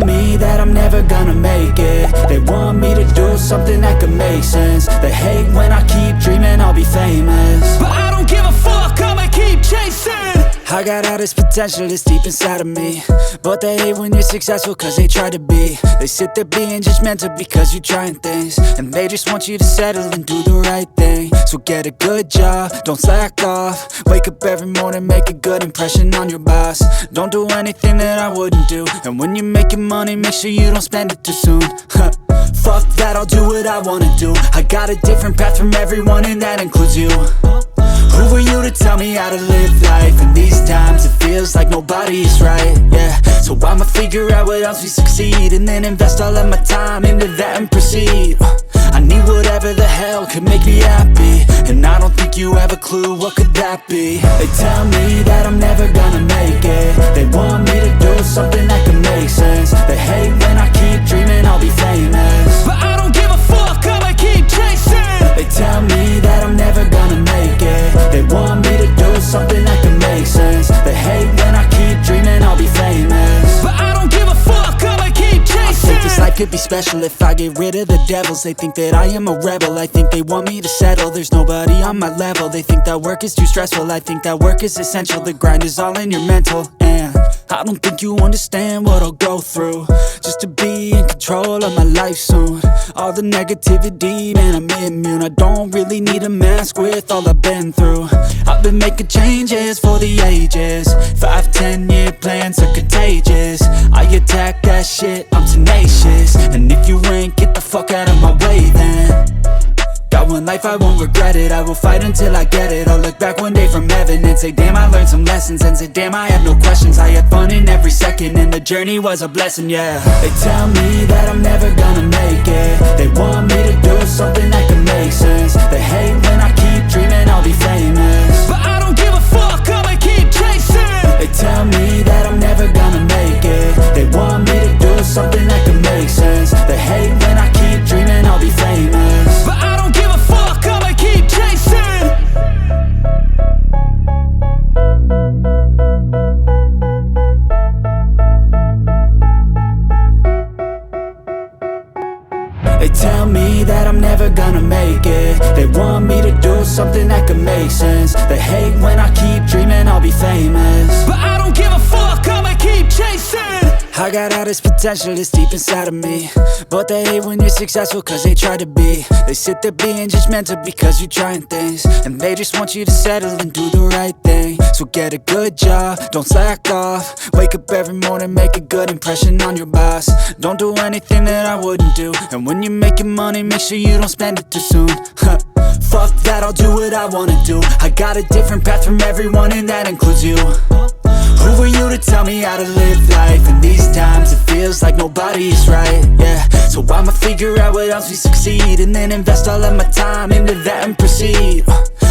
me that I'm never gonna make it. They want me to do something that could make sense. They hate when I keep dreaming I'll be famous, but I don't give a fuck, I'ma keep chasing. I got all this potential that's deep inside of me, but they hate when you're successful cause they try to be. They sit there being judgmental because you're trying things, and they just want you to settle and do the right thing. So get a good job, don't slack off. Wake up every morning, make a good impression on your boss. Don't do anything that I wouldn't do, and when you're making money, make sure you don't spend it too soon. Fuck that, I'll do what I wanna do. I got a different path from everyone, and that includes you. Who are you to tell me how to live life? In these times it feels like nobody's right, yeah. So I'ma figure out what else we succeed, and then invest all of my time into that and proceed. I need whatever the hell could make me happy, and I don't think you have a clue what could that be. They tell me that I'm never gonna make it. They want me to do something that could make sense. They hate when I keep dreaming I'll be famous, but I don't give a fuck, I'ma keep chasing. They tell me that I'm never gonna make it. They want me to do something that can make sense. They hate when I keep dreaming I'll be famous, but I don't give a fuck, I'ma keep chasing. I think this life could be special if I get rid of the devils. They think that I am a rebel, I think they want me to settle. There's nobody on my level. They think that work is too stressful, I think that work is essential. The grind is all in your mental, and I don't think you understand what I'll go through just to be in control of my life soon. All the negativity, man, I'm immune. I don't really need a mask with all I've been through. I've been making changes for the ages. 5-10 year plans are contagious. I attack that shit, I'm tenacious. And if you ain't, get the fuck out of my way then. Got one life, I won't regret it. I will fight until I get it. I'll look back one day from heaven and say, damn, I learned some lessons. And say, damn, I have no questions. I had fun in every second, and the journey was a blessing, yeah. They tell me that I'm never gonna make it. They want me to do something that can make sense. They hate when I keep dreaming I'll be famous, but I don't give a fuck, I'ma keep chasing. They tell me that I'm never gonna make it. They want me to do something that can make sense. They hate when I keep dreaming I'll be famous, but I don't give a fuck, I'ma keep chasing. They tell me that I'm never gonna make it. They want me to do something that can make sense. They hate when I keep dreaming I'll be famous, but I don't give a fuck, I'ma keep chasing. I got all this potential that's deep inside of me, but they hate when you're successful cause they try to be. They sit there being judgmental because you're trying things, and they just want you to settle and do the right thing. So get a good job, don't slack off. Wake up every morning, make a good impression on your boss. Don't do anything that I wouldn't do, and when you're making money, make sure you don't spend it too soon. Fuck that, I'll do what I wanna do. I got a different path from everyone, and that includes you. Who are you to tell me how to live life? In these times it feels like nobody's right, yeah. So I'ma figure out what else we succeed, and then invest all of my time into that and proceed.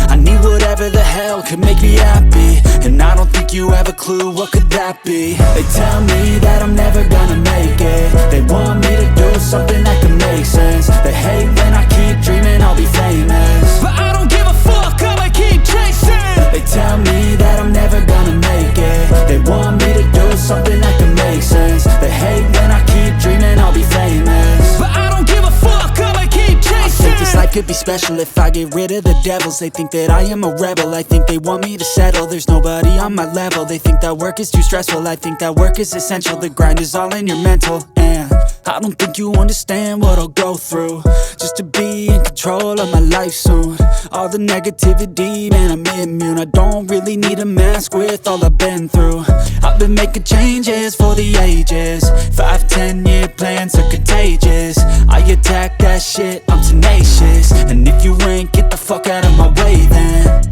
I need whatever the hell could make me happy, and I don't think you have a clue what could that be. They tell me that I'm never gonna make it. They want me to do something that can make sense. They hate when I keep dreaming I'll be famous, but I don't give a fuck, I'ma keep chasing. They tell me that I'm never gonna make it. They want me to do something that can make sense. They hate when I keep dreaming I'll be famous, but I don't give a fuck, I'ma keep chasing. I think this life could be special if I get rid of the devils. They think that I am a rebel, I think they want me to settle. There's nobody on my level. They think that work is too stressful, I think that work is essential. The grind is all in your mental, and I don't think you understand what I'll go through just to be in control of my life soon. All the negativity, man, I'm immune. I don't really need a mask with all I've been through. I've been making changes for the ages. 5-10 year plans are contagious. I attack that shit, I'm tenacious. And if you ain't, get the fuck out of my way then.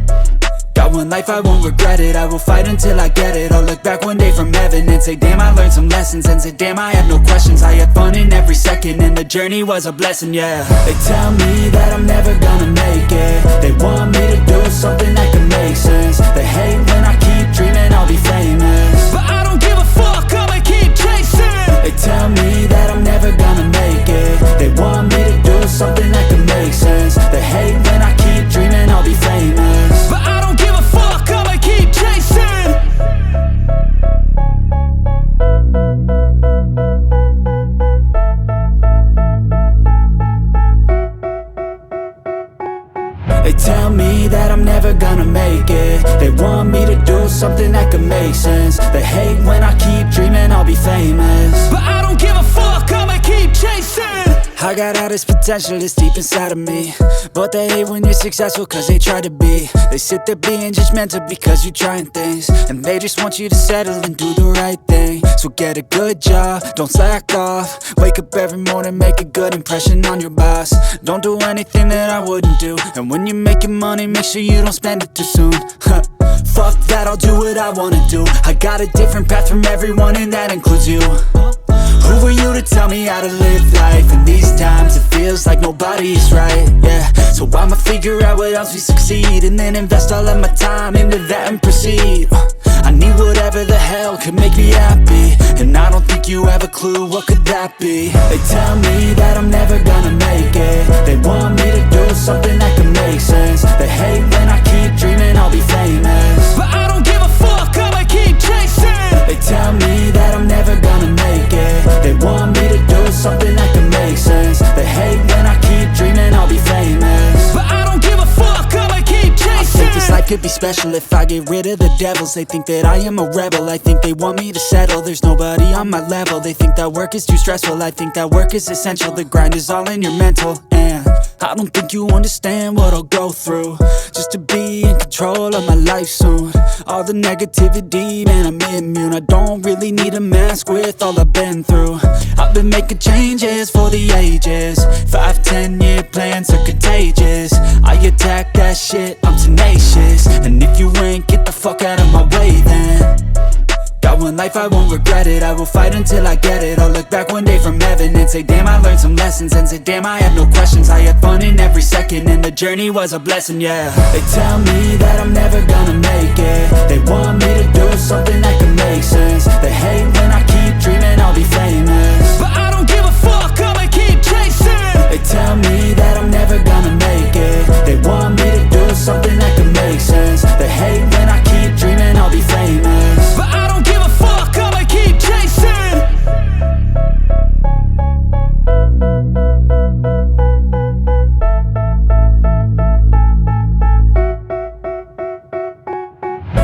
Got one life, I won't regret it. I will fight until I get it. I'll look back one day from heaven and say, damn, I learned some lessons. And say, damn, I have no questions. I had fun in every second, and the journey was a blessing, yeah. They tell me that I'm never gonna make it. They want me to do something that can make sense. They hate when I keep dreaming I'll be famous, but I don't give a fuck, I'ma keep chasing. They tell me that I'm never gonna make it. They want me to do something that can make sense. They hate when I keep dreaming I'll be famous, but I don't give a fuck, I'ma keep chasing. They tell me that I'm never gonna make it. They want me to do something that could make sense. They hate when I keep dreaming I'll be famous, but I don't give a fuck, I'ma keep chasing. I got all this potential that's deep inside of me, but they hate when you're successful cause they try to be. They sit there being judgmental because you're trying things, and they just want you to settle and do the right thing. So get a good job, don't slack off. Wake up every morning, make a good impression on your boss. Don't do anything that I wouldn't do, and when you're making money, make sure you don't spend it too soon. Fuck that, I'll do what I wanna do. I got a different path from everyone, and that includes you. Who are you to tell me how to live life? In these times it feels like nobody's right, yeah. So I'ma figure out what else we succeed, and then invest all of my time into that and proceed. I need whatever the hell could make me happy, and I don't think you have a clue what could that be. They tell me that I'm never gonna make it. They want me to do something that can make sense. They hate when I keep dreaming I'll be famous, but I don't give a fuck, I'ma keep chasing. They tell me that I'm never gonna make it. They want me to do something that can make sense. They hate when I keep dreaming I'll be famous, but I don't give a fuck, I'ma keep chasing. I think this life could be special if I get rid of the devils. They think that I am a rebel, I think they want me to settle. There's nobody on my level. They think that work is too stressful, I think that work is essential. The grind is all in your mental, and I don't think you understand what I'll go through just to be in control of my life soon. All the negativity, man, I'm immune. I don't really need a mask with all I've been through. I've been making changes for the ages. 5-10 year plans are contagious. I attack that shit, I'm tenacious. And if you ain't, get the fuck out of my way then. Got one life, I won't regret it. I will fight until I get it. I'll look back one day from heaven and say damn, I learned some lessons. And say damn, I have no questions. I had fun in every second, and the journey was a blessing, yeah. They tell me that I'm never gonna make it. They want me to do something that can make sense. They hate when I keep dreaming I'll be famous, but I don't give a fuck, I'ma keep chasing. They tell me that I'm never gonna make it. They want me to do something that can make sense. They hate when I keep dreaming I'll be famous, but I don't give a fuck, I'ma keep chasing.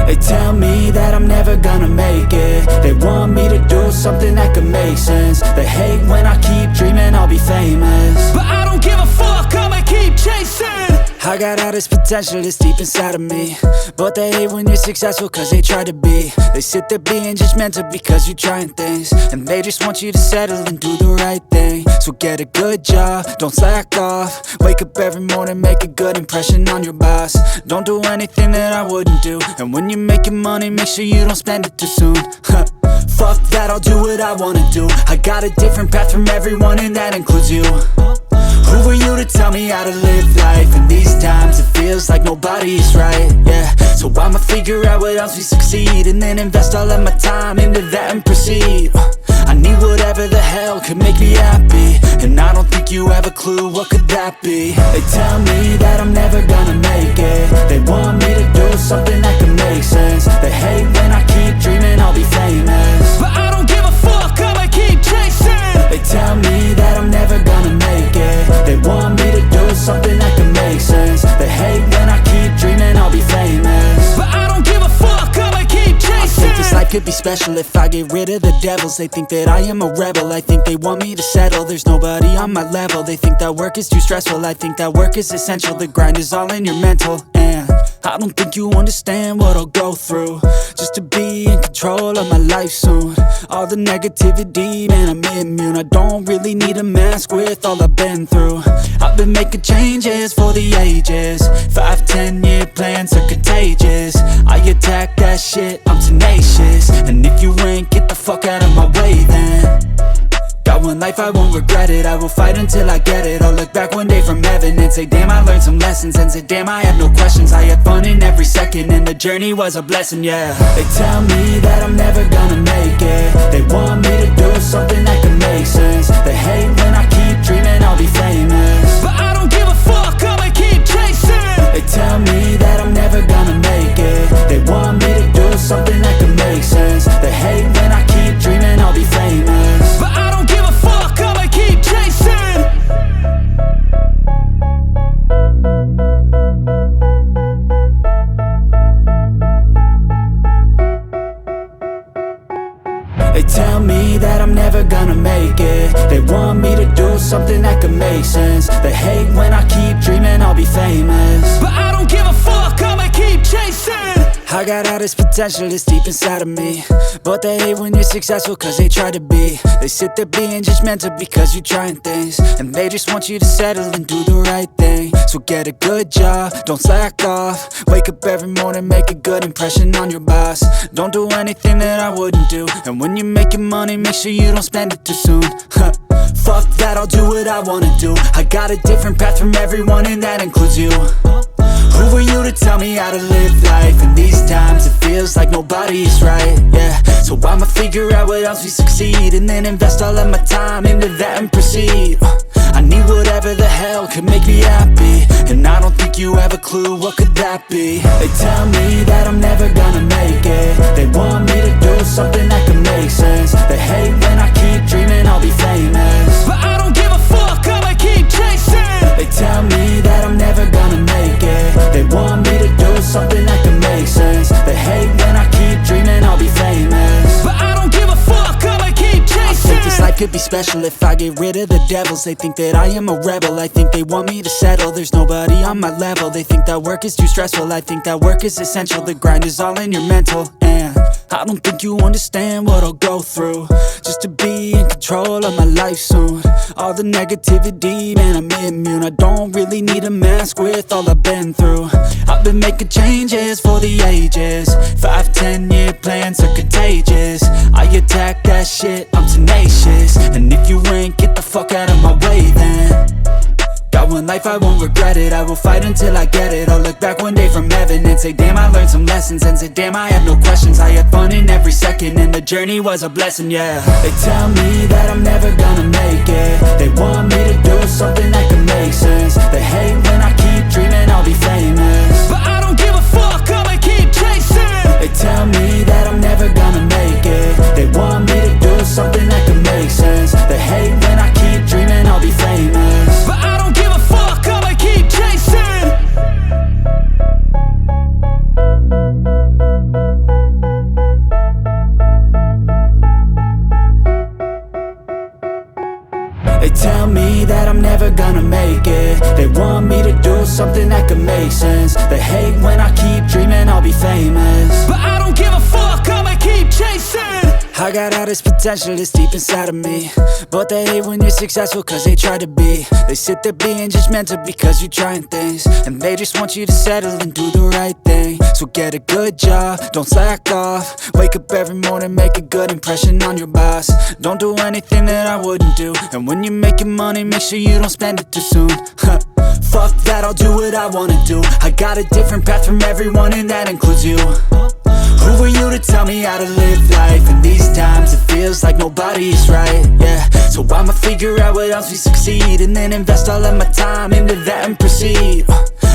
They tell me that I'm never gonna make it. They want me to do something that can make sense. They hate when I keep dreaming I'll be famous, but I don't give a fuck, I'ma keep chasing. I got all this potential that's deep inside of me, but they hate when you're successful cause they try to be. They sit there being judgmental because you're trying things, and they just want you to settle and do the right thing. So get a good job, don't slack off. Wake up every morning, make a good impression on your boss. Don't do anything that I wouldn't do, and when you're making money, make sure you don't spend it too soon. Fuck that, I'll do what I wanna do. I got a different path from everyone, and that includes you. Who are you to tell me how to live life? In these times it feels like nobody's right, yeah. So I'ma figure out what else we succeed, and then invest all of my time into that and proceed. I need whatever the hell could make me happy, and I don't think you have a clue what could that be. They tell me that I'm never gonna make it. They want me to do something that can make sense. They hate when I keep dreaming I'll be famous, but I don't give a fuck, I'ma keep chasing. They tell me that I'm never gonna make it. They want me to do something that can make sense. They hate when I keep dreaming I'll be famous, but I don't give a fuck, I'ma keep chasing. I think this life could be special if I get rid of the devils. They think that I am a rebel, I think they want me to settle. There's nobody on my level. They think that work is too stressful, I think that work is essential. The grind is all in your mental, and I don't think you understand what I'll go through just to be in control of my life soon. All the negativity, man, I'm immune. I don't really need a mask with all I've been through. I've been making changes for the ages. 5-10 year plans are contagious. I attack that shit, I'm tenacious. And if you ain't, get the fuck out of my way then. Got one life, I won't regret it. I will fight until I get it. I'll look back one day from heaven and say damn, I learned some lessons. And say damn, I have no questions. I had fun in every second, and the journey was a blessing, yeah. They tell me that I'm never gonna make it. They want me to do something that can make sense. They hate when I keep dreaming I'll be famous, but I don't give a fuck, I'ma keep chasing. They tell me that I'm never gonna make it. They want me to do something that can make sense. They hate when I keep dreaming I'll be famous, but I don't give a fuck, I'ma keep chasing. make sense. They hate when I keep dreaming I'll be famous, but I don't give a fuck, I'ma keep chasing. I got all this potential that's deep inside of me, but they hate when you're successful cause they try to be. They sit there being judgmental because you're trying things, and they just want you to settle and do the right thing. So get a good job, don't slack off. Wake up every morning, make a good impression on your boss. Don't do anything that I wouldn't do, and when you're making money, make sure you don't spend it too soon. Fuck that, I'll do what I wanna do. I got a different path from everyone, and that includes you. Who are you to tell me how to live life? In these times it feels like nobody is right, yeah. So I'ma figure out what else we succeed, and then invest all of my time into that and proceed. I need whatever the hell could make me happy, and I don't think you have a clue what could that be. They tell me that I'm never gonna make it. They want me to do something that can make sense. They hate when I keep dreaming I'll be famous, but I don't give a fuck, I'ma keep chasing. They tell me that I'm never gonna make it. They want me to do something that can make sense. They hate when I keep dreaming I'll be famous, but I don't give a fuck, I'ma keep chasing. I think this life could be special if I get rid of the devils. They think that I am a rebel, I think they want me to settle. There's nobody on my level. They think that work is too stressful, I think that work is essential. The grind is all in your mental, and I don't think you understand what I'll go through just to be in control of my life soon. All the negativity, man, I'm immune. I don't really need a mask with all I've been through. I've been making changes for the ages. 5-10 year plans are contagious. I attack that shit, I'm tenacious. And if you ain't, get the fuck out of my way then. Got one life, I won't regret it. I will fight until I get it. I'll look back one day from heaven and say, damn, I learned some lessons. And say, damn, I have no questions. I had fun in every second, and the journey was a blessing, yeah. They tell me that I'm never gonna make it. They want me to do something that can make sense. They hate when I keep dreaming I'll be famous, but I don't give a fuck, I'ma keep chasing. They tell me that I'm never gonna make it. They want me to do something that can make sense. They hate when I keep dreaming I'll be famous, but I don't give a fuck, I'ma keep chasing. They tell me that I'm never gonna make it. They want me to do something that can make sense. They hate when I keep dreaming I'll be famous, but I don't give a fuck, I'ma keep chasing. I got all this potential that's deep inside of me, but they hate when you're successful cause they try to be. They sit there being judgmental because you're trying things, and they just want you to settle and do the right thing. So get a good job, don't slack off. Wake up every morning, make a good impression on your boss. Don't do anything that I wouldn't do, and when you're making money, make sure you don't spend it too soon. Fuck that, I'll do what I wanna do. I got a different path from everyone, and that includes you. Who are you to tell me how to live life? In these times it feels like nobody is right, yeah. So I'ma figure out what else we succeed, and then invest all of my time into that and proceed.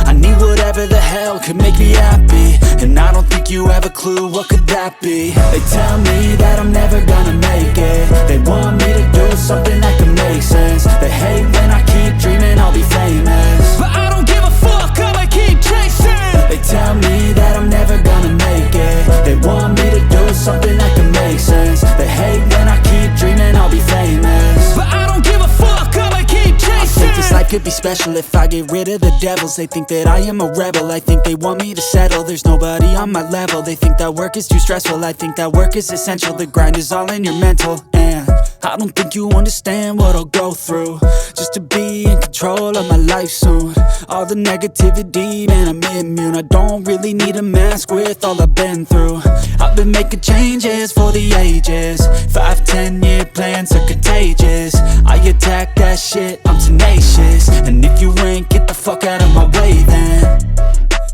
I need whatever the hell could make me happy, and I don't think you have a clue what could that be. They tell me that I'm never gonna make it. They want me to do something that can make sense. They hate when I keep dreaming I'll be famous, but I don't give a fuck, I'ma keep chasing. They tell me that I'm never gonna make it. They want me to do something that can make sense. They hate when I keep dreaming I'll be famous, but I don't give a fuck, I'ma keep chasing. I think this life could be special if I get rid of the devils. They think that I am a rebel, I think they want me to settle. There's nobody on my level. They think that work is too stressful, I think that work is essential. The grind is all in your mental, and I don't think you understand what I'll go through just to be in control of my life soon. All the negativity, man, I'm immune. I don't really need a mask with all I've been through. I've been making changes for the ages. 5-10 year plans are contagious. I attack that shit, I'm tenacious. And if you ain't, get the fuck out of my way then.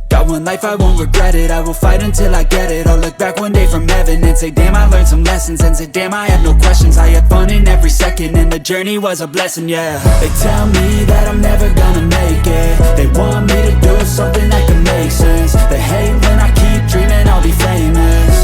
Got one life, I won't regret it. I will fight until I get it. I'll look back one day from heaven and say, damn, I learned some lessons. And say, damn, I have no questions. I had fun in every second, and the journey was a blessing, yeah. They tell me that I'm never gonna make it. They want me to do something that can make sense. They hate when I keep dreaming I'll be famous,